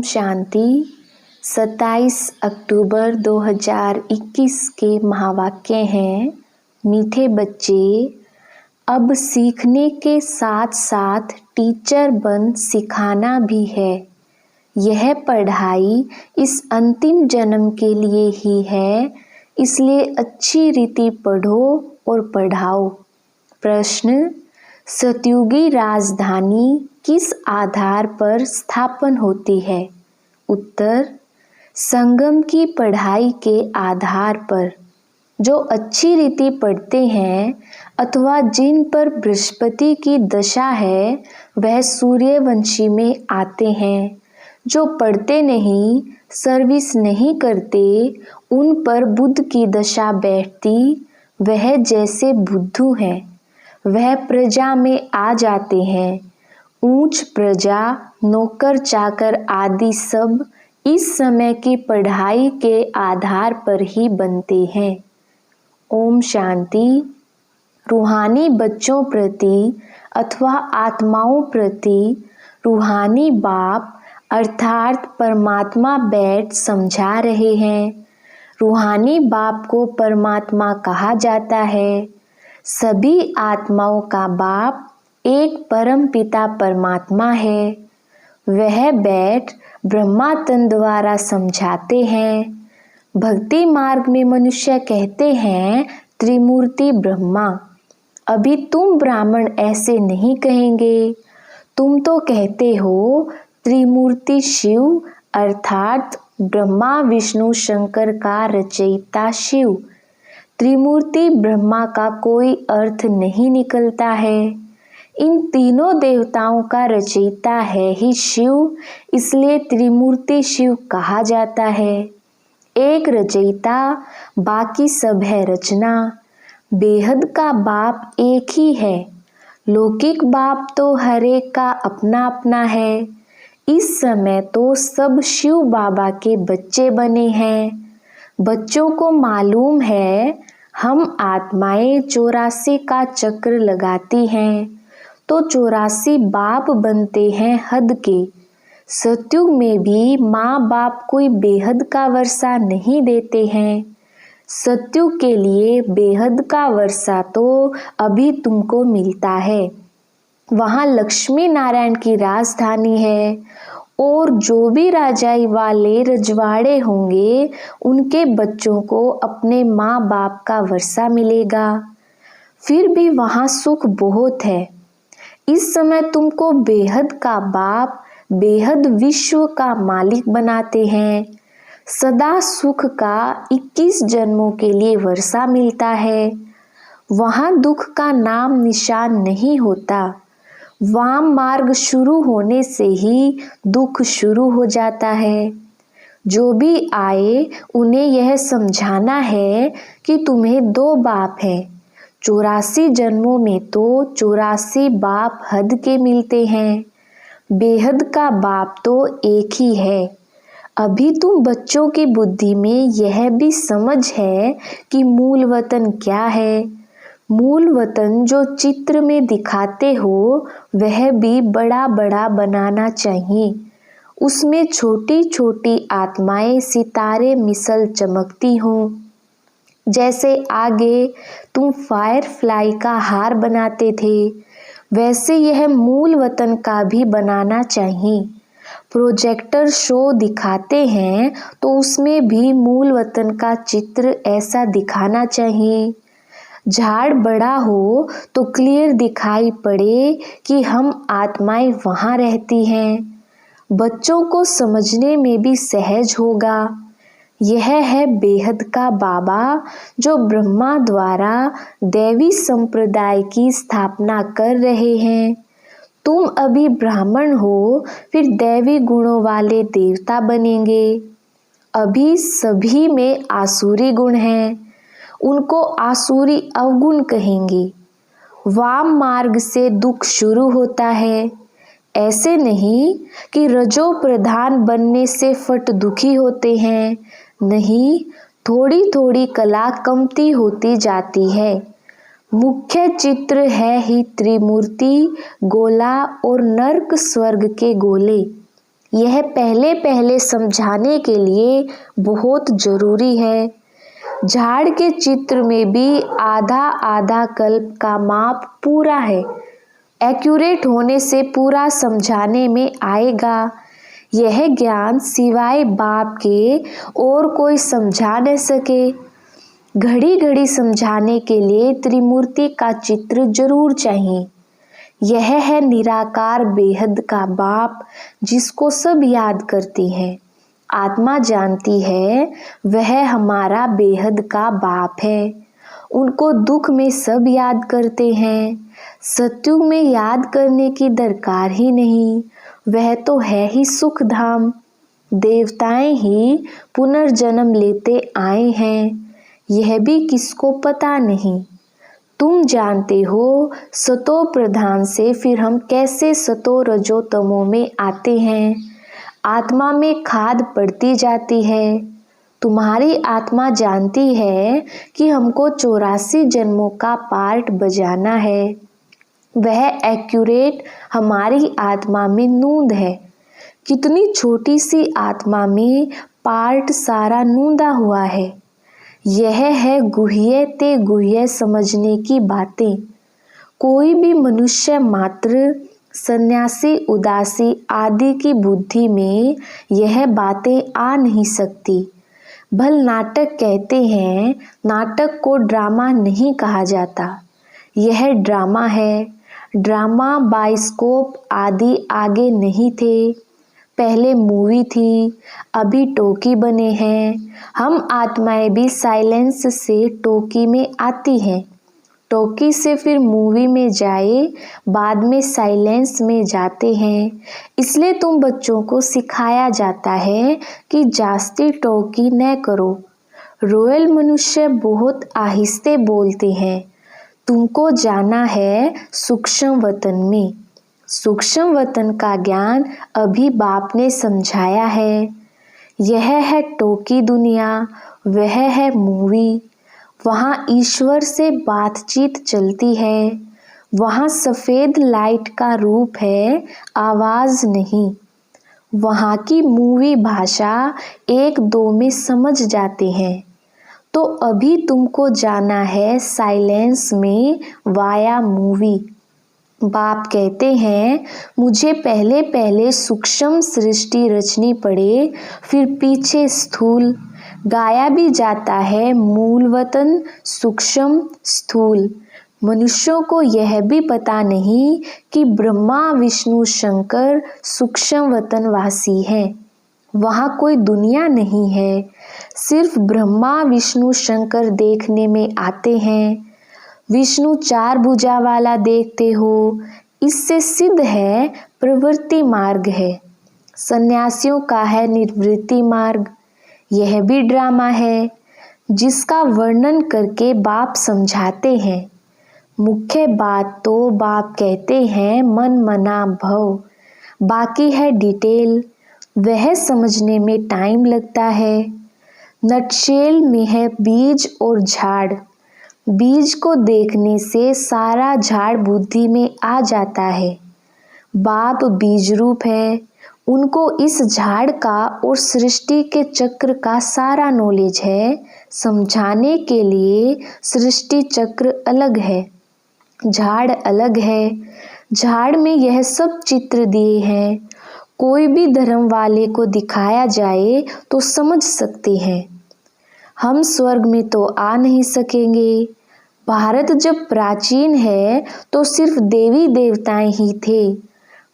शांति। 27 अक्टूबर 2021 के महावाक्य हैं, मीठे बच्चे, अब सीखने के साथ साथ टीचर बन सिखाना भी है। यह पढ़ाई इस अंतिम जन्म के लिए ही है, इसलिए अच्छी रीति पढ़ो और पढ़ाओ। प्रश्न: सतयुगी राजधानी किस आधार पर स्थापन होती है? उत्तर: संगम की पढ़ाई के आधार पर। जो अच्छी रीति पढ़ते हैं अथवा जिन पर बृहस्पति की दशा है वह सूर्यवंशी में आते हैं। जो पढ़ते नहीं, सर्विस नहीं करते, उन पर बुध की दशा बैठती, वह जैसे बुद्धू हैं, वह प्रजा में आ जाते हैं। ऊंच प्रजा, नौकर चाकर आदि सब इस समय की पढ़ाई के आधार पर ही बनते हैं। ओम शांति। रूहानी बच्चों प्रति अथवा आत्माओं प्रति रूहानी बाप अर्थात परमात्मा बैठ समझा रहे हैं। रूहानी बाप को परमात्मा कहा जाता है। सभी आत्माओं का बाप एक परम पिता परमात्मा है। वह बैठ ब्रह्मा तन द्वारा समझाते हैं। भक्ति मार्ग में मनुष्य कहते हैं त्रिमूर्ति ब्रह्मा। अभी तुम ब्राह्मण ऐसे नहीं कहेंगे, तुम तो कहते हो त्रिमूर्ति शिव अर्थात ब्रह्मा विष्णु शंकर का रचयिता शिव। त्रिमूर्ति ब्रह्मा का कोई अर्थ नहीं निकलता है। इन तीनों देवताओं का रचयिता है ही शिव, इसलिए त्रिमूर्ति शिव कहा जाता है। एक रचयिता, बाकी सब है रचना। बेहद का बाप एक ही है। लौकिक बाप तो हर एक का अपना अपना है। इस समय तो सब शिव बाबा के बच्चे बने हैं। बच्चों को मालूम है हम आत्माएं 84 का चक्र लगाती हैं तो 84 बाप बनते हैं हद के। सतयुग में भी माँ बाप कोई बेहद का वर्षा नहीं देते हैं। सतयुग के लिए बेहद का वर्षा तो अभी तुमको मिलता है। वहाँ लक्ष्मी नारायण की राजधानी है और जो भी राजाई वाले रजवाड़े होंगे उनके बच्चों को अपने माँ बाप का वर्षा मिलेगा। फिर भी वहाँ सुख बहुत है। इस समय तुमको बेहद का बाप बेहद विश्व का मालिक बनाते हैं। सदा सुख का 21 जन्मों के लिए वर्षा मिलता है। वहाँ दुख का नाम निशान नहीं होता। वाम मार्ग शुरू होने से ही दुख शुरू हो जाता है। जो भी आए उन्हें यह समझाना है कि तुम्हें 2 बाप हैं। 84 जन्मों में तो 84 बाप हद के मिलते हैं। बेहद का बाप तो एक ही है। अभी तुम बच्चों की बुद्धि में यह भी समझ है कि मूल वतन क्या है। मूल वतन जो चित्र में दिखाते हो वह भी बड़ा बड़ा बनाना चाहिए। उसमें छोटी छोटी आत्माएं सितारे मिसल चमकती हों। जैसे आगे तुम फायरफ्लाई का हार बनाते थे, वैसे यह मूल वतन का भी बनाना चाहिए। प्रोजेक्टर शो दिखाते हैं तो उसमें भी मूल वतन का चित्र ऐसा दिखाना चाहिए। झाड़ बड़ा हो तो क्लियर दिखाई पड़े कि हम आत्माएं वहाँ रहती हैं। बच्चों को समझने में भी सहज होगा। यह है बेहद का बाबा जो ब्रह्मा द्वारा दैवी संप्रदाय की स्थापना कर रहे हैं। तुम अभी ब्राह्मण हो, फिर दैवी गुणों वाले देवता बनेंगे। अभी सभी में आसुरी गुण हैं, उनको आसुरी अवगुण कहेंगे। वाम मार्ग से दुख शुरू होता है। ऐसे नहीं कि रजो प्रधान बनने से फट दुखी होते हैं। नहीं, थोड़ी थोड़ी कला कमती होती जाती है। मुख्य चित्र है ही त्रिमूर्ति, गोला और नर्क स्वर्ग के गोले। यह पहले पहले समझाने के लिए बहुत जरूरी है। झाड़ के चित्र में भी आधा आधा कल्प का माप पूरा है। एक्यूरेट होने से पूरा समझाने में आएगा। यह ज्ञान सिवाय बाप के और कोई समझा न सके। घड़ी घड़ी समझाने के लिए त्रिमूर्ति का चित्र जरूर चाहिए। यह है निराकार बेहद का बाप, जिसको सब याद करती है। आत्मा जानती है वह हमारा बेहद का बाप है। उनको दुख में सब याद करते हैं। सत्युग में याद करने की दरकार ही नहीं, वह तो है ही सुख धाम। देवताएं ही पुनर्जन्म लेते आए हैं, यह भी किसको पता नहीं। तुम जानते हो सतो प्रधान से फिर हम कैसे सतो रजो तमो में आते हैं। आत्मा में खाद पड़ती जाती है। तुम्हारी आत्मा जानती है कि हमको 84 जन्मों का पार्ट बजाना है। वह एक्यूरेट हमारी आत्मा में नूंद है। कितनी छोटी सी आत्मा में पार्ट सारा नूंदा हुआ है। यह है गुह्य ते गुह्य समझने की बातें। कोई भी मनुष्य मात्र सन्यासी उदासी आदि की बुद्धि में यह बातें आ नहीं सकती। भल नाटक कहते हैं, नाटक को ड्रामा नहीं कहा जाता। यह ड्रामा है। ड्रामा बाइस्कोप आदि आगे नहीं थे, पहले मूवी थी, अभी टोकी बने हैं। हम आत्माएं भी साइलेंस से टोकी में आती हैं, टोकी से फिर मूवी में जाए, बाद में साइलेंस में जाते हैं। इसलिए तुम बच्चों को सिखाया जाता है कि जास्ती टोकी न करो। रॉयल मनुष्य बहुत आहिस्ते बोलते हैं। तुमको जाना है सूक्ष्म वतन में। सूक्ष्म वतन का ज्ञान अभी बाप ने समझाया है। यह है टोकी दुनिया, वह है मूवी। वहाँ ईश्वर से बातचीत चलती है। वहाँ सफ़ेद लाइट का रूप है, आवाज़ नहीं। वहाँ की मूवी भाषा एक दो में समझ जाते हैं। तो अभी तुमको जाना है साइलेंस में वाया मूवी। बाप कहते हैं मुझे पहले पहले सूक्ष्म सृष्टि रचनी पड़े, फिर पीछे स्थूल। गाया भी जाता है मूल वतन सूक्ष्म स्थूल। मनुष्यों को यह भी पता नहीं कि ब्रह्मा विष्णु शंकर सूक्ष्म वतन वासी हैं। वहाँ कोई दुनिया नहीं है, सिर्फ ब्रह्मा विष्णु शंकर देखने में आते हैं। विष्णु 4 भुजा वाला देखते हो, इससे सिद्ध है प्रवृत्ति मार्ग है। सन्यासियों का है निवृत्ति मार्ग। यह भी ड्रामा है, जिसका वर्णन करके बाप समझाते हैं। मुख्य बात तो बाप कहते हैं मन मना भव, बाकी है डिटेल, वह समझने में टाइम लगता है। नटशेल में है बीज और झाड़। बीज को देखने से सारा झाड़ बुद्धि में आ जाता है। बाप बीज रूप है, उनको इस झाड़ का और सृष्टि के चक्र का सारा नॉलेज है। समझाने के लिए सृष्टि चक्र अलग है, झाड़ अलग है। झाड़ में यह सब चित्र दिए हैं। कोई भी धर्म वाले को दिखाया जाए तो समझ सकते हैं। हम स्वर्ग में तो आ नहीं सकेंगे। भारत जब प्राचीन है तो सिर्फ देवी देवताएं ही थे,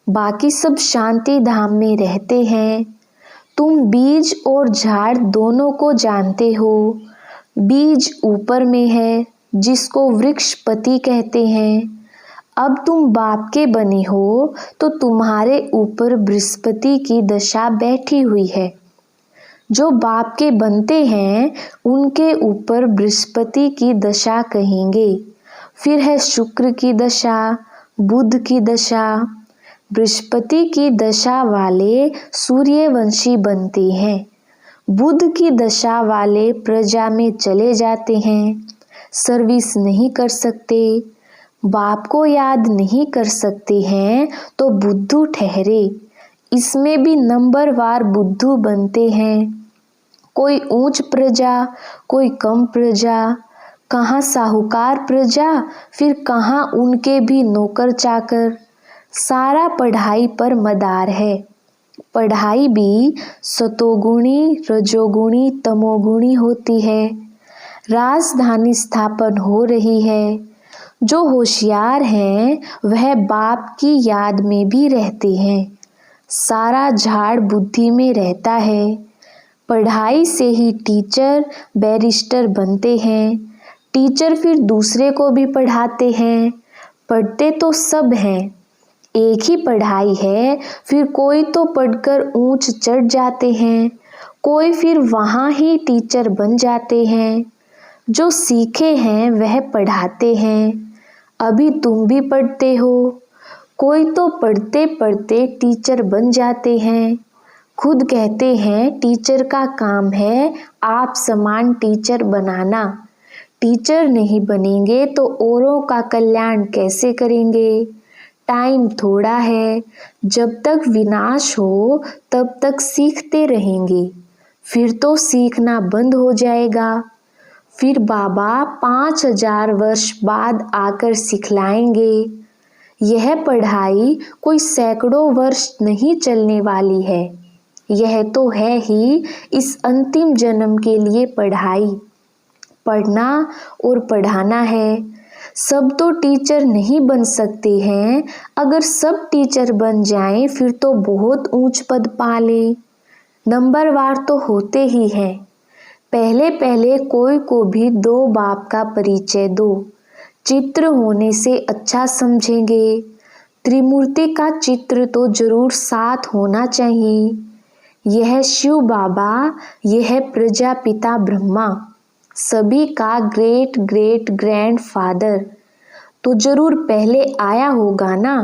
बाकी सब शांति धाम में रहते हैं। तुम बीज और झाड़ दोनों को जानते हो। बीज ऊपर में है, जिसको वृक्षपति कहते हैं। अब तुम बाप के बने हो तो तुम्हारे ऊपर बृहस्पति की दशा बैठी हुई है। जो बाप के बनते हैं उनके ऊपर बृहस्पति की दशा कहेंगे। फिर है शुक्र की दशा, बुध की दशा। बृहस्पति की दशा वाले सूर्यवंशी बनते हैं। बुध की दशा वाले प्रजा में चले जाते हैं, सर्विस नहीं कर सकते, बाप को याद नहीं कर सकते हैं तो बुद्धू ठहरे। इसमें भी नंबरवार बुद्धू बनते हैं। कोई ऊंच प्रजा, कोई कम प्रजा, कहाँ साहूकार प्रजा, फिर कहाँ उनके भी नौकर चाकर। सारा पढ़ाई पर मदार है। पढ़ाई भी सतोगुणी, रजोगुणी, तमोगुणी होती है। राजधानी स्थापन हो रही है। जो होशियार हैं वह बाप की याद में भी रहते हैं। सारा झाड़ बुद्धि में रहता है। पढ़ाई से ही टीचर, बैरिस्टर बनते हैं। टीचर फिर दूसरे को भी पढ़ाते हैं। पढ़ते तो सब हैं। एक ही पढ़ाई है, फिर कोई तो पढ़कर ऊंच चढ़ जाते हैं, कोई फिर वहाँ ही टीचर बन जाते हैं। जो सीखे हैं वह पढ़ाते हैं। अभी तुम भी पढ़ते हो। कोई तो पढ़ते पढ़ते टीचर बन जाते हैं। खुद कहते हैं टीचर का काम है आप समान टीचर बनाना। टीचर नहीं बनेंगे तो औरों का कल्याण कैसे करेंगे। टाइम थोड़ा है। जब तक विनाश हो तब तक सीखते रहेंगे। फिर तो सीखना बंद हो जाएगा। फिर बाबा 5000 वर्ष बाद आकर सिखलाएंगे। यह पढ़ाई कोई सैकड़ों वर्ष नहीं चलने वाली है। यह तो है ही इस अंतिम जन्म के लिए पढ़ाई। पढ़ना और पढ़ाना है। सब तो टीचर नहीं बन सकते हैं। अगर सब टीचर बन जाएं फिर तो बहुत ऊंच पद पा लें। नंबरवार तो होते ही हैं। पहले पहले कोई को भी दो बाप का परिचय दो। चित्र होने से अच्छा समझेंगे। त्रिमूर्ति का चित्र तो जरूर साथ होना चाहिए। यह शिव बाबा, यह प्रजापिता ब्रह्मा, सभी का ग्रेट ग्रेट ग्रैंड फादर तो जरूर पहले आया होगा ना।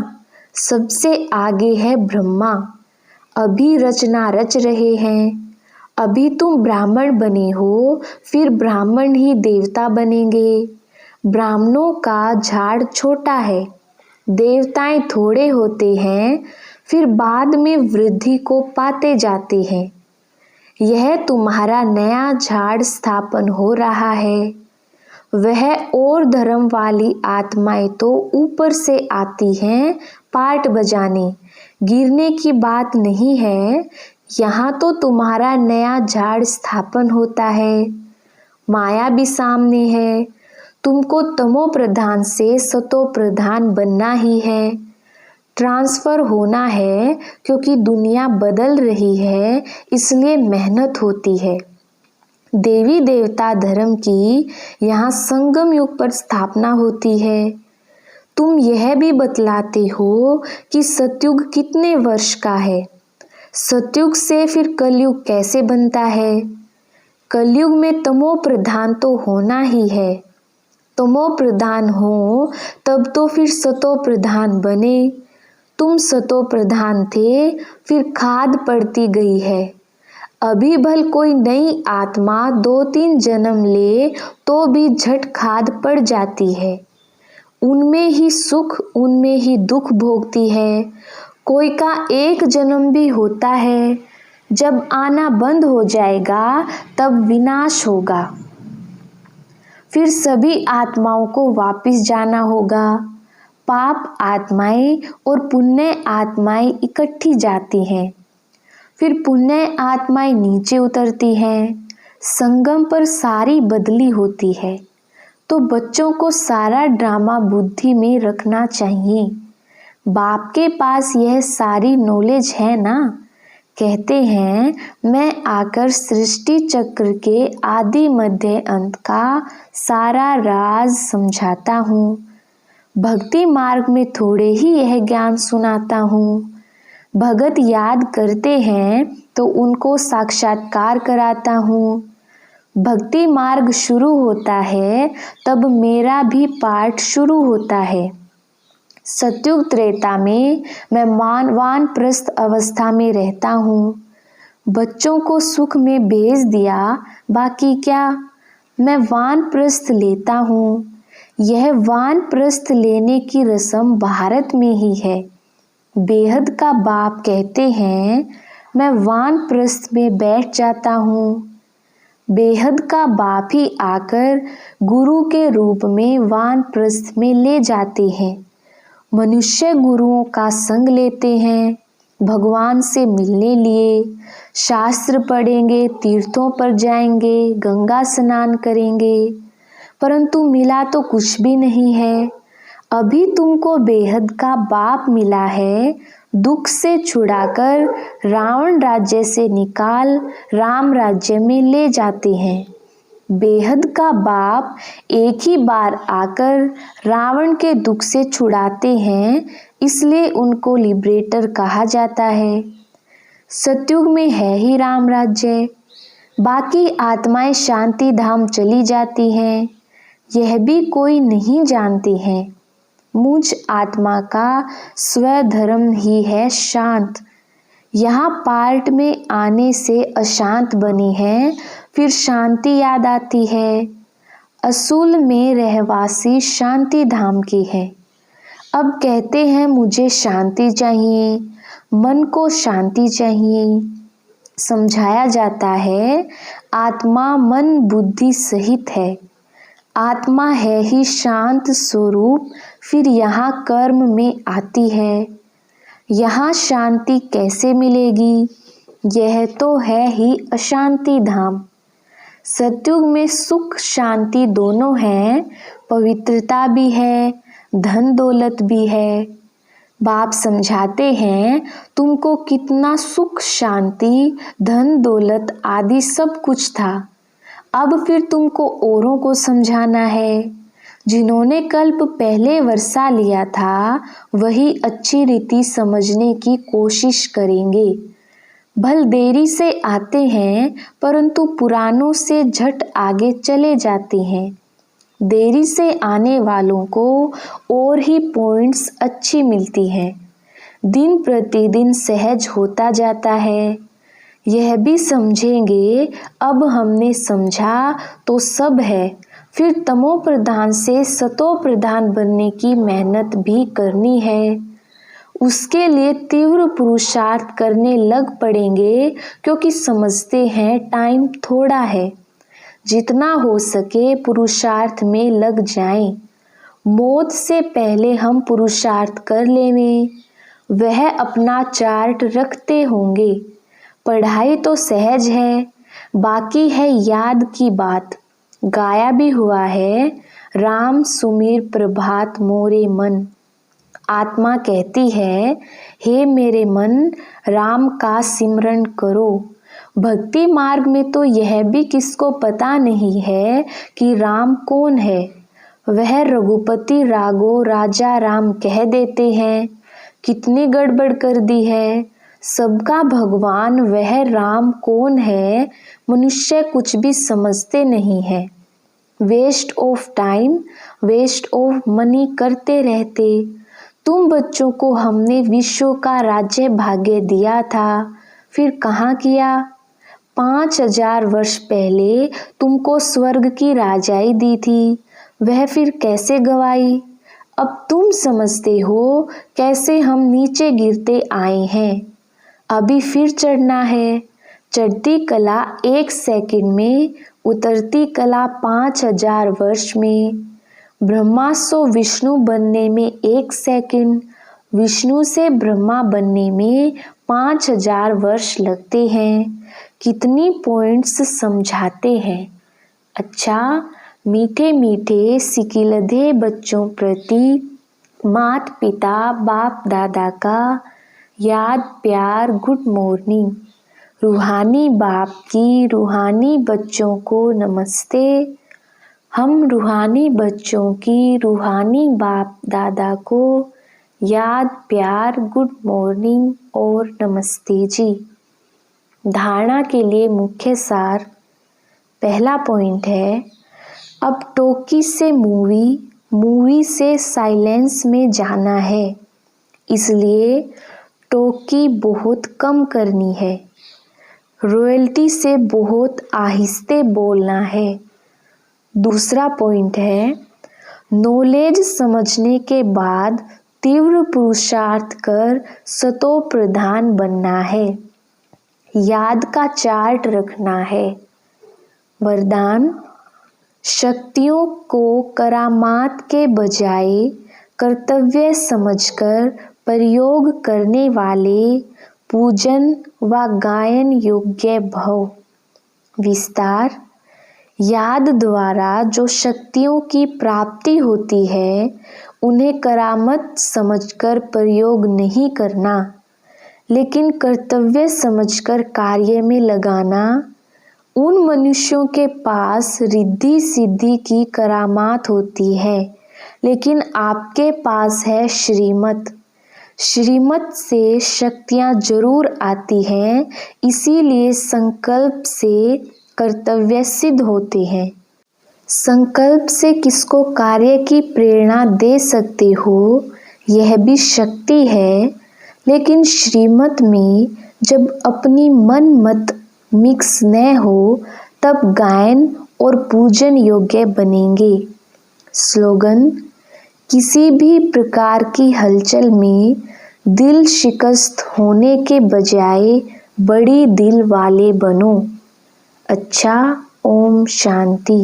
सबसे आगे है ब्रह्मा। अभी रचना रच रहे हैं। अभी तुम ब्राह्मण बने हो, फिर ब्राह्मण ही देवता बनेंगे। ब्राह्मणों का झाड़ छोटा है, देवताएं थोड़े होते हैं, फिर बाद में वृद्धि को पाते जाते हैं। यह तुम्हारा नया झाड़ स्थापन हो रहा है। वह और धर्म वाली आत्माएं तो ऊपर से आती हैं पार्ट बजाने, गिरने की बात नहीं है। यहाँ तो तुम्हारा नया झाड़ स्थापन होता है। माया भी सामने है। तुमको तमो प्रधान से सतो प्रधान बनना ही है। ट्रांसफर होना है क्योंकि दुनिया बदल रही है, इसलिए मेहनत होती है। देवी देवता धर्म की यहाँ संगम युग पर स्थापना होती है। तुम यह भी बतलाते हो कि सतयुग कितने वर्ष का है। सतयुग से फिर कलयुग कैसे बनता है। कलयुग में तमो प्रधान तो होना ही है। तमो प्रधान हो तब तो फिर सतो प्रधान बने। तुम सतो प्रधान थे, फिर खाद पड़ती गई है। अभी भल कोई नई आत्मा 2-3 जन्म ले तो भी झट खाद पड़ जाती है। उनमें ही सुख, उनमें ही दुख भोगती है। कोई का एक जन्म भी होता है। जब आना बंद हो जाएगा तब विनाश होगा। फिर सभी आत्माओं को वापस जाना होगा। पाप आत्माएं और पुण्य आत्माएं इकट्ठी जाती हैं। फिर पुण्य आत्माएं नीचे उतरती हैं। संगम पर सारी बदली होती है। तो बच्चों को सारा ड्रामा बुद्धि में रखना चाहिए। बाप के पास यह सारी नॉलेज है ना। कहते हैं मैं आकर सृष्टि चक्र के आदि मध्य अंत का सारा राज समझाता हूँ। भक्ति मार्ग में थोड़े ही यह ज्ञान सुनाता हूँ। भगत याद करते हैं तो उनको साक्षात्कार कराता हूँ। भक्ति मार्ग शुरू होता है तब मेरा भी पाठ शुरू होता है। सतयुग त्रेता में मैं वानप्रस्थ अवस्था में रहता हूँ। बच्चों को सुख में भेज दिया, बाकी क्या। मैं वानप्रस्थ लेता हूँ। यह वानप्रस्थ लेने की रस्म भारत में ही है। बेहद का बाप कहते हैं, मैं वानप्रस्थ में बैठ जाता हूँ। बेहद का बाप ही आकर गुरु के रूप में वानप्रस्थ में ले जाते हैं। मनुष्य गुरुओं का संग लेते हैं, भगवान से मिलने लिए शास्त्र पढ़ेंगे, तीर्थों पर जाएंगे, गंगा स्नान करेंगे, परंतु मिला तो कुछ भी नहीं है। अभी तुमको बेहद का बाप मिला है, दुख से छुड़ाकर रावण राज्य से निकाल राम राज्य में ले जाते हैं। बेहद का बाप एक ही बार आकर रावण के दुख से छुड़ाते हैं, इसलिए उनको लिबरेटर कहा जाता है। सतयुग में है ही राम राज्य, बाकी आत्माएं शांति धाम चली जाती हैं, यह भी कोई नहीं जानते हैं। मुझ आत्मा का स्वधर्म ही है शांत। यहाँ पार्ट में आने से अशांत बनी है, फिर शांति याद आती है। असूल में रहवासी शांति धाम की है। अब कहते हैं मुझे शांति चाहिए, मन को शांति चाहिए। समझाया जाता है आत्मा मन बुद्धि सहित है। आत्मा है ही शांत स्वरूप, फिर यहाँ कर्म में आती है। यहाँ शांति कैसे मिलेगी? यह तो है ही अशांति धाम। सतयुग में सुख शांति दोनों हैं, पवित्रता भी है, धन दौलत भी है। बाप समझाते हैं तुमको कितना सुख शांति धन दौलत आदि सब कुछ था, अब फिर तुमको औरों को समझाना है। जिन्होंने कल्प पहले वर्षा लिया था वही अच्छी रीति समझने की कोशिश करेंगे। भल देरी से आते हैं, परंतु पुरानों से झट आगे चले जाते हैं। देरी से आने वालों को और ही पॉइंट्स अच्छी मिलती हैं। दिन प्रतिदिन सहज होता जाता है। यह भी समझेंगे, अब हमने समझा तो सब है, फिर तमो प्रधान से सतो प्रधान बनने की मेहनत भी करनी है। उसके लिए तीव्र पुरुषार्थ करने लग पड़ेंगे, क्योंकि समझते हैं टाइम थोड़ा है। जितना हो सके पुरुषार्थ में लग जाएं। मौत से पहले हम पुरुषार्थ कर लेंगे। वह अपना चार्ट रखते होंगे। पढ़ाई तो सहज है, बाकी है याद की बात। गाया भी हुआ है, राम सुमीर प्रभात मोरे मन। आत्मा कहती है, हे मेरे मन, राम का सिमरन करो। भक्ति मार्ग में तो यह भी किसको पता नहीं है कि राम कौन है। वह रघुपति राघो राजा राम कह देते हैं। कितनी गड़बड़ कर दी है। सबका भगवान वह राम कौन है, मनुष्य कुछ भी समझते नहीं है। Waste of time, waste of money करते रहते। तुम बच्चों को हमने विश्व का राज्य भाग्य दिया था, फिर कहाँ किया? 5000 वर्ष पहले तुमको स्वर्ग की राजाई दी थी, वह फिर कैसे गवाई? अब तुम समझते हो कैसे हम नीचे गिरते आए हैं। अभी फिर चढ़ना है। चढ़ती कला 1 सेकंड में, उतरती कला 5000 वर्ष में। ब्रह्मा से विष्णु बनने में 1 सेकंड, विष्णु से ब्रह्मा बनने में 5000 वर्ष लगते हैं। कितनी पॉइंट्स समझाते हैं। अच्छा, मीठे मीठे सिकिलधे बच्चों प्रति माता पिता बाप दादा का याद प्यार गुड मॉर्निंग। रूहानी बाप की रूहानी बच्चों को नमस्ते। हम रूहानी बच्चों की रूहानी बाप दादा को याद प्यार गुड मॉर्निंग और नमस्ते जी। धारणा के लिए मुख्य सार। पहला पॉइंट है, अब टॉकी से मूवी, मूवी से साइलेंस में जाना है, इसलिए टॉकी बहुत कम करनी है। रॉयल्टी से बहुत आहिस्ते बोलना है। दूसरा पॉइंट है, नॉलेज समझने के बाद तीव्र पुरुषार्थ कर सतो प्रधान बनना है। याद का चार्ट रखना है। वरदान: शक्तियों को करामात के बजाय कर्तव्य समझकर प्रयोग करने वाले पूजन व गायन योग्य भव। विस्तार: याद द्वारा जो शक्तियों की प्राप्ति होती है उन्हें करामत समझकर प्रयोग नहीं करना, लेकिन कर्तव्य समझकर कार्य में लगाना। उन मनुष्यों के पास रिद्धि सिद्धि की करामात होती है, लेकिन आपके पास है श्रीमत। श्रीमत से शक्तियाँ जरूर आती हैं, इसीलिए संकल्प से कर्तव्य सिद्ध होते हैं। संकल्प से किसको कार्य की प्रेरणा दे सकते हो, यह भी शक्ति है, लेकिन श्रीमत में जब अपनी मन मत मिक्स न हो तब गायन और पूजन योग्य बनेंगे। स्लोगन: किसी भी प्रकार की हलचल में दिल शिकस्त होने के बजाय बड़ी दिल वाले बनो। अच्छा, ओम शांति।